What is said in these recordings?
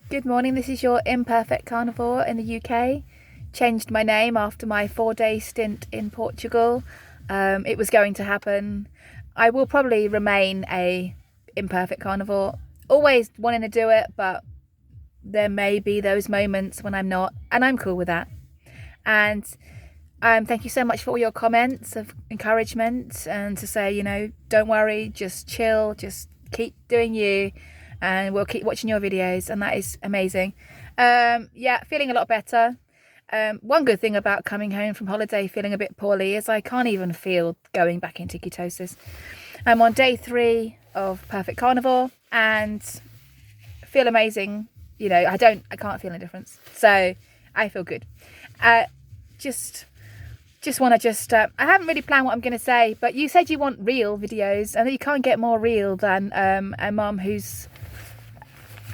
Good morning, this is your imperfect carnivore in the UK. Changed my name after my 4-day stint in Portugal. It was going to happen. I will probably remain a imperfect carnivore. Always wanting to do it, but there may be those moments when I'm not, and I'm cool with that. And thank you so much for all your comments of encouragement and to say, don't worry, just chill, just keep doing you, and we'll keep watching your videos, and that is amazing. Yeah, feeling a lot better. One good thing about coming home from holiday feeling a bit poorly is I can't even feel going back into ketosis. I'm on day 3 of Perfect Carnivore and feel amazing. I can't feel any difference. So I feel good. Just want to I haven't really planned what I'm going to say, but you said you want real videos, and you can't get more real than a mum who's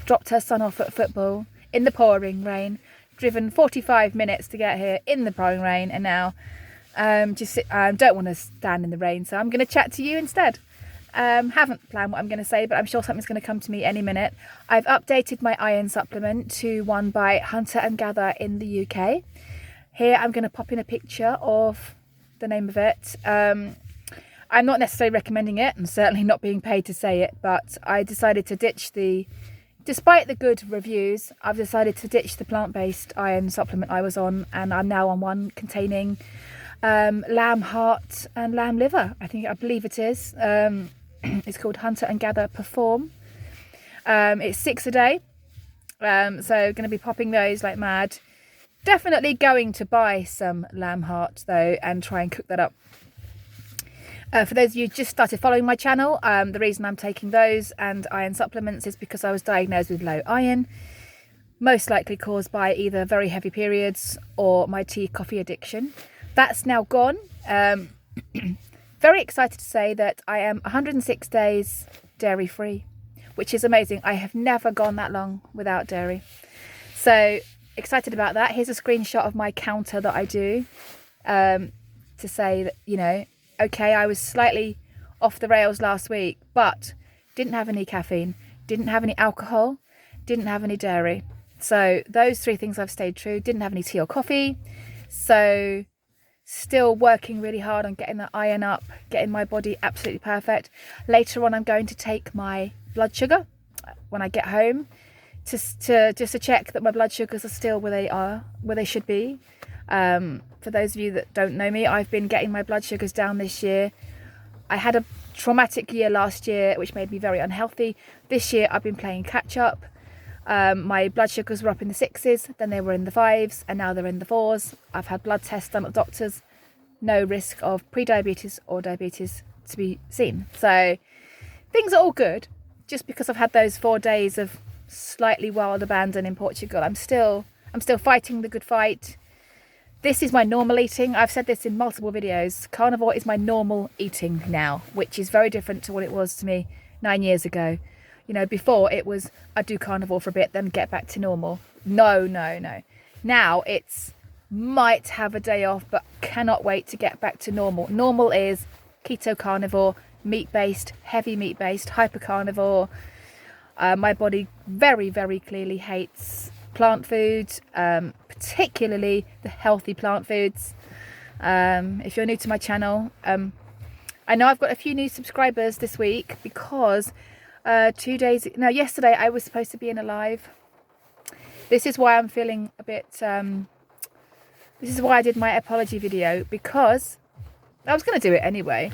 dropped her son off at football in the pouring rain, driven 45 minutes to get here in the pouring rain, and now don't want to stand in the rain, so I'm going to chat to you instead. Haven't planned what I'm going to say, but I'm sure something's going to come to me any minute. I've updated my iron supplement to one by Hunter and Gather in the UK. Here I'm going to pop in a picture of the name of it. I'm not necessarily recommending it. I'm certainly not being paid to say it, but I decided to despite the good reviews, I've decided to ditch the plant-based iron supplement I was on, and I'm now on one containing lamb heart and lamb liver. I believe it is. It's called Hunter and Gather Perform. It's 6 a day. So going to be popping those like mad. Definitely going to buy some lamb heart though and try and cook that up. For those of you who just started following my channel, the reason I'm taking those and iron supplements is because I was diagnosed with low iron, most likely caused by either very heavy periods or my tea coffee addiction. That's now gone. Very excited to say that I am 106 days dairy free, which is amazing. I have never gone that long without dairy. So excited about that. Here's a screenshot of my counter that I do to say that, okay, I was slightly off the rails last week, but didn't have any caffeine, didn't have any alcohol, didn't have any dairy. So those 3 things I've stayed true. Didn't have any tea or coffee. So still working really hard on getting that iron up, getting my body absolutely perfect. Later on, I'm going to take my blood sugar when I get home just to check that my blood sugars are still where they should be. For those of you that don't know me, I've been getting my blood sugars down this year. I had a traumatic year last year, which made me very unhealthy. This year, I've been playing catch up. My blood sugars were up in the 6s, then they were in the 5s, and now they're in the 4s. I've had blood tests done at doctors. No risk of pre-diabetes or diabetes to be seen. So things are all good. Just because I've had those 4 days of slightly wild abandon in Portugal, I'm still fighting the good fight. This is my normal eating. I've said this in multiple videos. Carnivore is my normal eating now, which is very different to what it was to me 9 years ago. Before it was I'd do carnivore for a bit, then get back to normal. No. Now it's might have a day off, but cannot wait to get back to normal. Normal is keto carnivore, meat-based, heavy meat-based, hyper carnivore. My body very, very clearly hates plant food, particularly the healthy plant foods. If you're new to my channel, I know I've got a few new subscribers this week because yesterday I was supposed to be in a live. This is why I'm feeling a bit this is why I did my apology video, because I was going to do it anyway,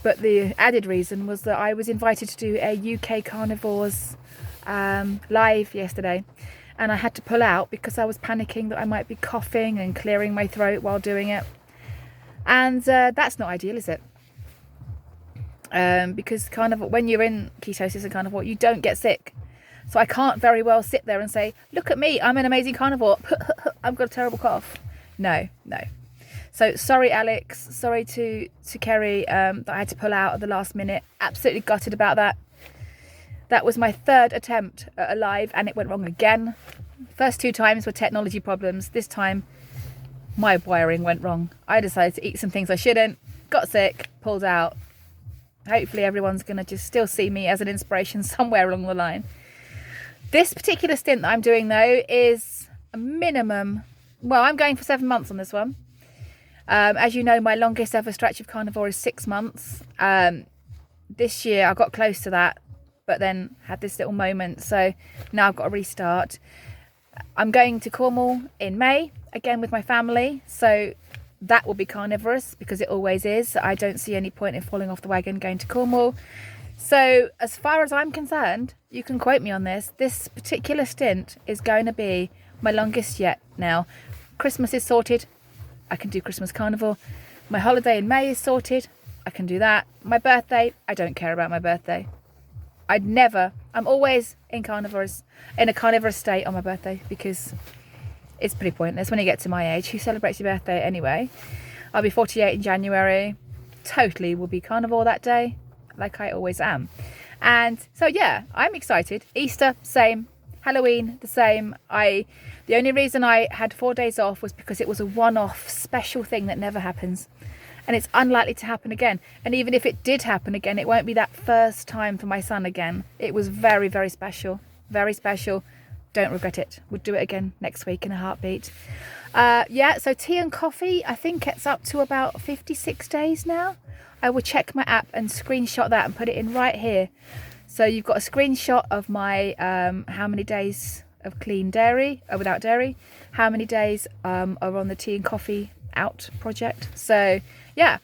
but the added reason was that I was invited to do a UK Carnivores live yesterday, and I had to pull out because I was panicking that I might be coughing and clearing my throat while doing it, and that's not ideal, is it? Because carnivore, when you're in ketosis and carnivore, you don't get sick. So I can't very well sit there and say, look at me, I'm an amazing carnivore. I've got a terrible cough. No. So sorry, Alex. Sorry to Kerry that I had to pull out at the last minute. Absolutely gutted about that. That was my 3rd attempt at a live and it went wrong again. First 2 times were technology problems. This time, my wiring went wrong. I decided to eat some things I shouldn't, got sick, pulled out. Hopefully everyone's going to just still see me as an inspiration somewhere along the line. This particular stint that I'm doing though is a minimum, well, I'm going for 7 months on this one. As you know, my longest ever stretch of carnivore is 6 months. This year I got close to that, but then had this little moment, so now I've got to restart. I'm going to Cornwall in May, again with my family, so that will be carnivorous because it always is. I don't see any point in falling off the wagon going to Cornwall. So as far as I'm concerned, you can quote me on this, this particular stint is going to be my longest yet now. Christmas is sorted, I can do Christmas carnivore. My holiday in May is sorted, I can do that. My birthday, I don't care about my birthday. I'm always in a carnivorous state on my birthday because it's pretty pointless when you get to my age. Who celebrates your birthday anyway? I'll be 48 in January. Totally will be carnivore that day, like I always am. And so yeah, I'm excited. Easter, same. Halloween, the same. The only reason I had 4 days off was because it was a one-off special thing that never happens. And it's unlikely to happen again. And even if it did happen again, it won't be that first time for my son again. It was very, very special. Very special. Don't regret it. We'll do it again next week in a heartbeat. Yeah, so tea and coffee, I think it's up to about 56 days now. I will check my app and screenshot that and put it in right here. So you've got a screenshot of my how many days of clean dairy, without dairy, how many days are on the tea and coffee out project. So yeah,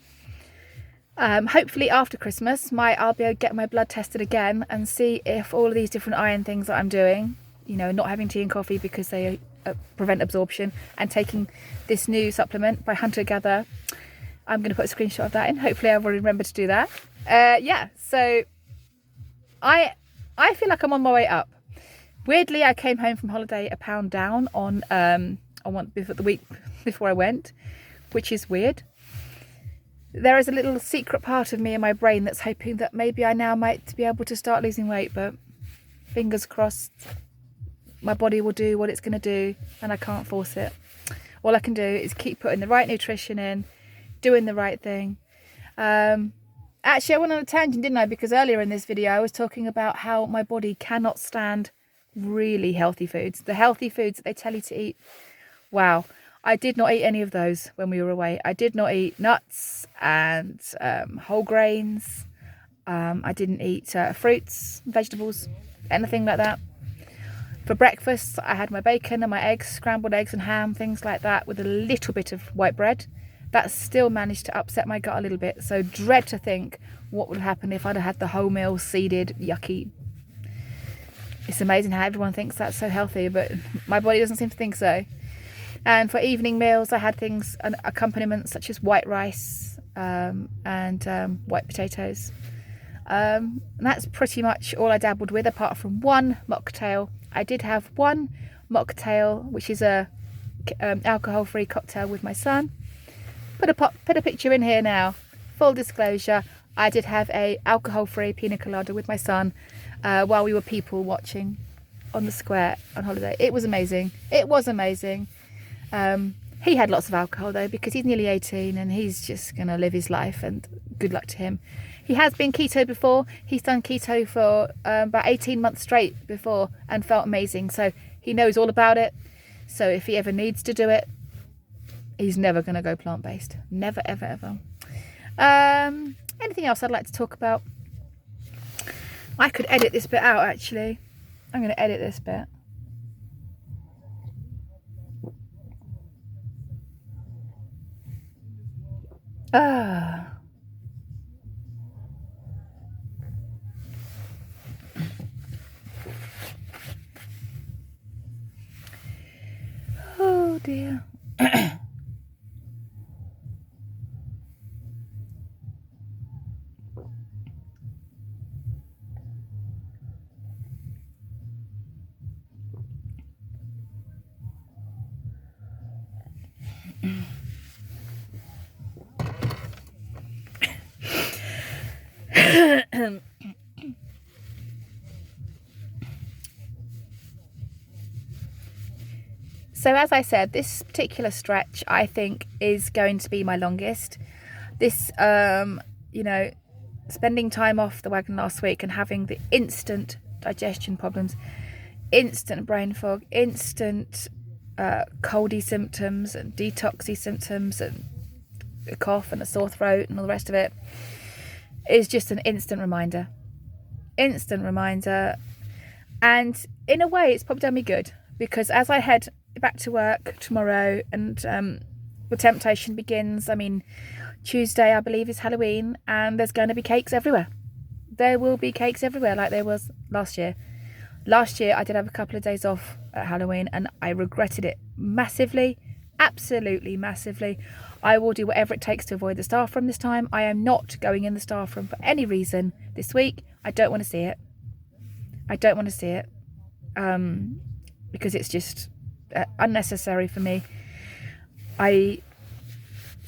hopefully after Christmas I'll be able to get my blood tested again and see if all of these different iron things that I'm doing, you know, not having tea and coffee because they prevent absorption, and taking this new supplement by Hunter Gather, I'm going to put a screenshot of that in. Hopefully I've already remembered to do that. Yeah, so I feel like I'm on my way up. Weirdly, I came home from holiday a pound down on the week before I went, which is weird. There is a little secret part of me in my brain that's hoping that maybe I now might be able to start losing weight, but fingers crossed, my body will do what it's going to do and I can't force it. All I can do is keep putting the right nutrition in, doing the right thing. Actually, I went on a tangent, didn't I? Because earlier in this video I was talking about how my body cannot stand really healthy foods. The healthy foods that they tell you to eat. Wow. I did not eat any of those when we were away. I did not eat nuts and whole grains. I didn't eat fruits, vegetables, anything like that. For breakfast, I had my bacon and my eggs, scrambled eggs and ham, things like that, with a little bit of white bread. That still managed to upset my gut a little bit. So dread to think what would happen if I'd have had the whole meal, seeded, yucky. It's amazing how everyone thinks that's so healthy, but my body doesn't seem to think so. And for evening meals, I had things, accompaniments such as white rice and white potatoes. And that's pretty much all I dabbled with, apart from one mocktail. I did have one mocktail, which is a alcohol-free cocktail with my son. Put a picture in here now. Full disclosure, I did have a alcohol-free pina colada with my son while we were people watching on the square on holiday. It was amazing. It was amazing. He had lots of alcohol though, because he's nearly 18 and he's just going to live his life, and good luck to him. He has been keto before. He's done keto for about 18 months straight before and felt amazing. So he knows all about it. So if he ever needs to do it, he's never going to go plant-based. Never, ever, ever. Anything else I'd like to talk about? I could edit this bit out, actually. I'm going to edit this bit. Oh dear. So as I said, this particular stretch I think is going to be my longest. This, you know, spending time off the wagon last week and having the instant digestion problems, instant brain fog, instant coldy symptoms and detoxy symptoms and a cough and a sore throat and all the rest of it, is just an instant reminder. And in a way it's probably done me good, because as I head back to work tomorrow and the temptation begins, I mean, Tuesday I believe is Halloween, and there's going to be cakes everywhere. There will be cakes everywhere like there was last year. Last year I did have a couple of days off at Halloween and I regretted it massively, absolutely massively. I will do whatever it takes to avoid the staff room this time. I am not going in the staff room for any reason this week. I don't want to see it. Because it's just unnecessary for me. A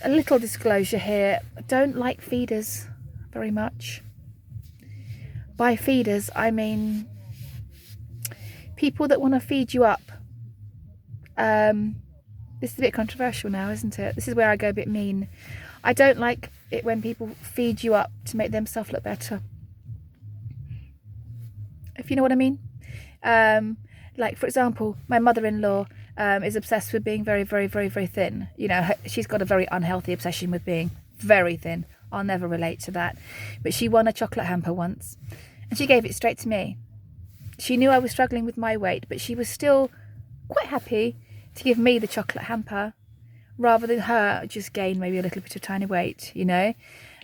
little disclosure here, I don't like feeders very much. By feeders, I mean people that want to feed you up. This is a bit controversial now, isn't it? This is where I go a bit mean. I don't like it when people feed you up to make themselves look better. If you know what I mean. Like, for example, my mother-in-law is obsessed with being very, very, very, very thin. You know, she's got a very unhealthy obsession with being very thin. I'll never relate to that. But she won a chocolate hamper once and she gave it straight to me. She knew I was struggling with my weight, but she was still quite happy to give me the chocolate hamper rather than her just gain maybe a little bit of tiny weight, you know.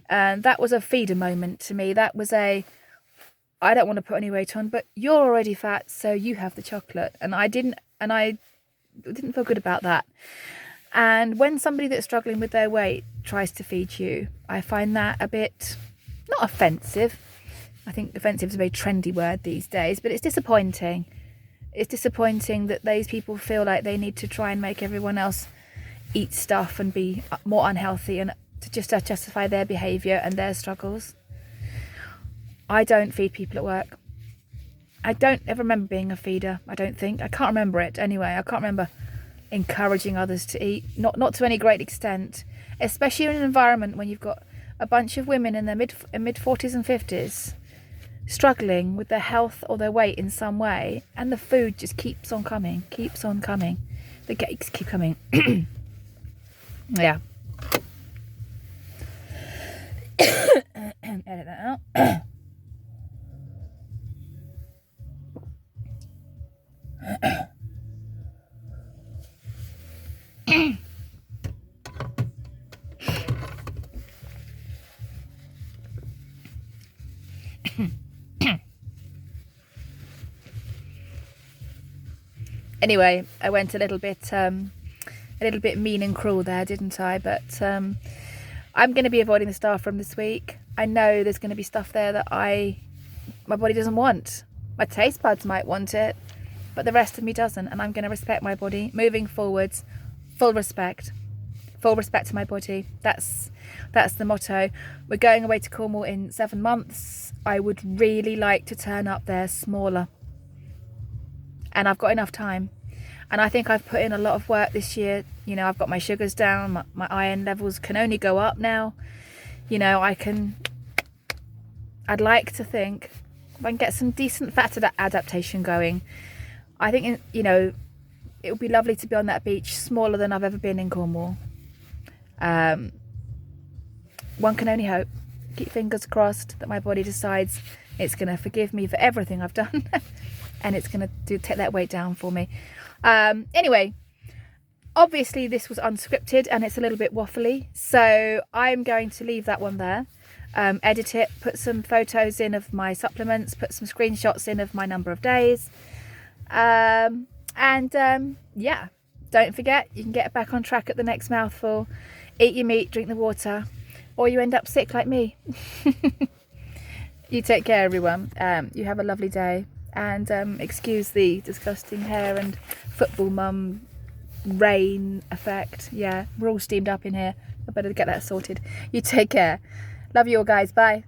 And that was a feeder moment to me. That was I don't want to put any weight on, but you're already fat, so you have the chocolate. And I didn't feel good about that. And when somebody that's struggling with their weight tries to feed you, I find that a bit, not offensive. I think offensive is a very trendy word these days, but it's disappointing. It's disappointing that these people feel like they need to try and make everyone else eat stuff and be more unhealthy and to just justify their behaviour and their struggles. I don't feed people at work. I don't ever remember being a feeder, I don't think. I can't remember it anyway. I can't remember encouraging others to eat, not to any great extent, especially in an environment when you've got a bunch of women in their mid 40s and 50s struggling with their health or their weight in some way, and the food just keeps on coming. The cakes keep coming. Yeah. Edit that out. Anyway, I went a little bit mean and cruel there, didn't I? But I'm going to be avoiding the staff room this week. I know there's going to be stuff there that my body doesn't want. My taste buds might want it, but the rest of me doesn't, and I'm going to respect my body moving forwards. Full respect to my body. That's the motto. We're going away to Cornwall in 7 months. I would really like to turn up there smaller, and I've got enough time, and I think I've put in a lot of work this year. You know, I've got my sugars down, my iron levels can only go up now. You know, I'd like to think if I can get some decent fat adaptation going, I think, you know, it would be lovely to be on that beach smaller than I've ever been in Cornwall. One can only hope. Keep fingers crossed that my body decides it's going to forgive me for everything I've done and it's going to take that weight down for me. Anyway, obviously this was unscripted and it's a little bit waffly, so I'm going to leave that one there. Edit it, put some photos in of my supplements, put some screenshots in of my number of days. Yeah, don't forget, you can get back on track at the next mouthful. Eat your meat, drink the water, or you end up sick like me. You take care, everyone. You have a lovely day, and excuse the disgusting hair and football mum rain effect. Yeah, we're all steamed up in here. I better get that sorted. You take care. Love you all, guys. Bye.